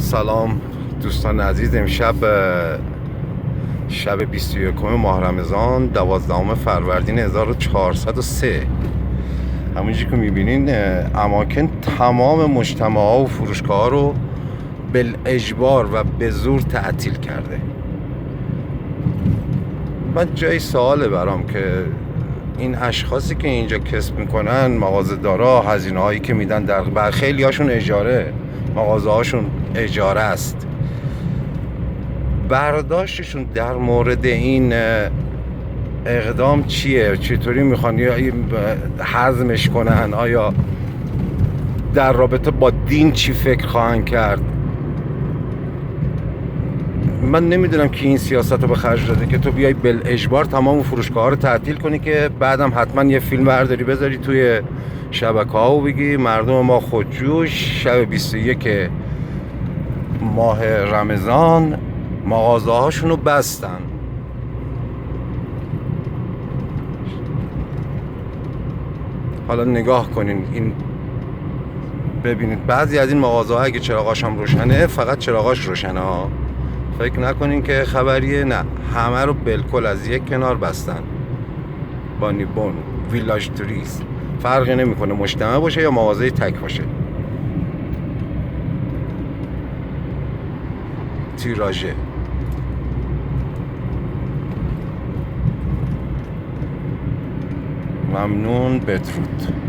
سلام دوستان عزیز. امشب شب 21 ماه رمضان 12 فروردین 1403. همونجوری که میبینین اماکن تمام مجتمع ها و فروشگاه ها رو بالاجبار و به زور تعطیل کرده. من جای سواله برام که این اشخاصی که اینجا کسب میکنن، مغازه‌دارا، هزینه هایی که میدن در خیلی هاشون اجاره، مغازه هاشون اجاره است، برداشتشون در مورد این اقدام چیه؟ چطوری میخوان هضمش کنن؟ آیا در رابطه با دین چی فکر خواهند کرد؟ من نمیدونم که این سیاست رو به خرج داده که تو بیای بالاجبار تمام فروشگاه ها رو تعطیل کنی که بعدم حتما یه فیلم برداری بذاری توی شبکه ها و بگی مردم ما خودجوش شب 21 ماه رمضان مغازه هاشون رو بستن. حالا نگاه کنین این، ببینید بعضی از این مغازه ها اگه چراغاش هم روشنه، فقط چراغاش روشنه ها، فکر نکنین که خبریه، نه، همه رو بالکل از یک کنار بستن. بانیبون، ویلاج توریست، فرقی نمیکنه مجتمع باشه یا مغازه تک باشه. تیراژه. ممنون، بدرود.